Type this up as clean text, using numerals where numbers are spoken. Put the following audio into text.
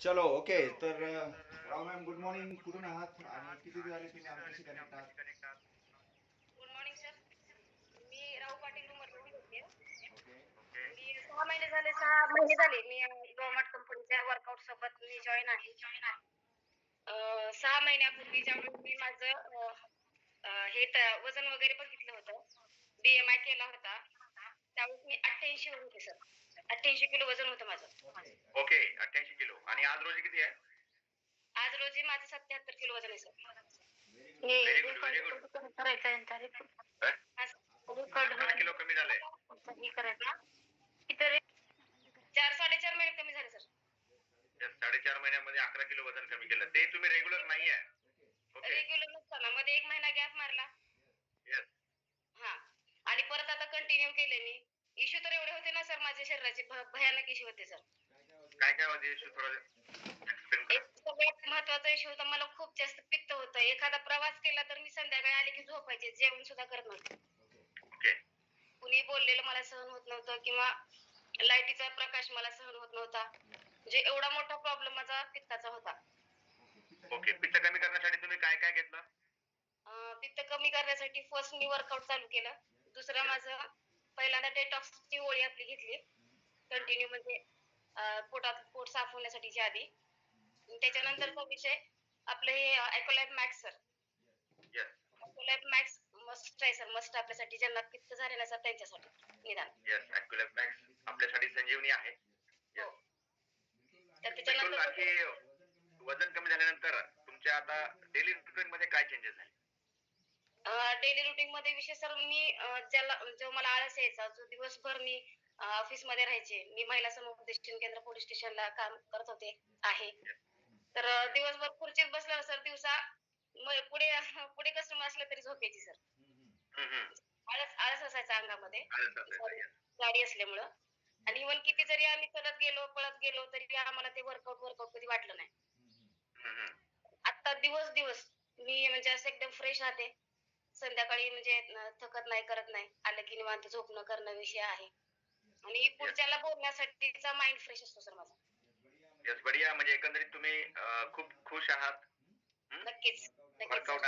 चलो ओके. तर राव ma'am good morning. कुठून आहात आणि किती दिवस झाले तुम्ही आमच्याशी कनेक्ट आहात? Good morning sir. मी राहू पाटील उमरवून बोलते. ओके. मी 6 महिने झाले मी गव्हर्नमेंट कंपनीच्या वर्कआउट सोबत मी जॉईन आहे. 6 महिन्यापूर्वी ज्यावेळी मी माझं वजन वगैरे बघितलं होतं, BMI केला होता, त्यावेळेस मी 88 वर होते सर. 88 किलो वजन होतं माझं. ओके. Okay 88 kilo. आणि आज रोजी किती आहे? आज रोजी माझं 77 किलो वजन आहे sir. Very good. Very good, very good. करायचं आहे किती किलो कमी झालंय? इतर 4-4.5 महिने कमी झाले सर. या 4.5 महिन्यामध्ये 11 किलो वजन कमी केलं. ते तुम्ही रेग्युलर नाही आहे. ओके. रेग्युलर नसताना मध्ये 1 महिना गॅप मारला. येस. हा, आणि परत आता कंटिन्यू केले मी. इश्यू तर एवढे होते ना सर, माझ्या शरीराचे भयानक इश्यू होते सर. काय होते इश्यू थोडं एक्सप्लेन एक करा. सगळ्यात महत्वाचा इश्यू होता, मला खूप जास्त पित्त होतं. एखादा प्रवास केला तर मी संध्याकाळी आले की झोपायचे, जेवण सुद्धा करत नव्हते. ओके. कुणी बोललेलं मला सहन होत नव्हतं किंवा लाईटीचा प्रकाश मला सहन होत नव्हता. म्हणजे एवढा मोठा प्रॉब्लेम माझा पित्ताचा होता. ओके. पित्त कमी करण्यासाठी तुम्ही काय काय घेतलं? पित्त कमी करण्यासाठी फर्स्ट मी वर्कआउट चालू केलं. दुसरं माझं पहिल्यांदा डेटॉक्सची गोळी आपली घेतली कंटिन्यू, म्हणजे पोट साफ होण्यासाठीच्या आधी. त्याच्यानंतरचा विषय आपलं हे Aculife max sir. Yes. Aculife max must आहे सर, मस्ट आपल्यासाठी, ज्यांना पित्त झाले ना सर त्यांच्यासाठी निदान. येस. ॲक्युलॅब मॅक्स आपल्यासाठी संजीवनी आहे. हो. येस. तर बिलकुल. त्याच्यानंतर आणखी वजन कमी झाल्यानंतर तुमच्या आता डेली रुटीन मध्ये काय चेंजेस झाले? डेली रुटीन मध्ये विशेष सर, मी जो मला आळस यायचा, जो दिवसभर मी ऑफिस मध्ये राहायचे. मी महिला समुपदेशन केंद्र पोलीस स्टेशनला काम करत होते आहे. तर दिवसभर खुर्चीत बसल्यावर सर दिवसा पुढे पुढे कस्टमर असलं तरी झोपायची सर. आळस आळस असायचा अंगामध्ये, गाडी असल्यामुळं. आणि इव्हन किती जरी आम्ही चलत गेलो पळत गेलो तरी आम्हाला ते वर्कआउट कधी वाटलं नाही. आता दिवस दिवस मी म्हणजे असं एकदम फ्रेश राहते. संध्याकाळी म्हणजे थकत नाही, करत नाही. आलं की निवांत झोपणं करणं विषय आहे. आणि पुढच्याला बोलण्यासाठीचा माइंड फ्रेश असतो सर माझा. येस. बढिया. म्हणजे एकंदरीत तुम्ही खूप खुश आहात. नक्कीच नक्कीच वर्कआउट सर.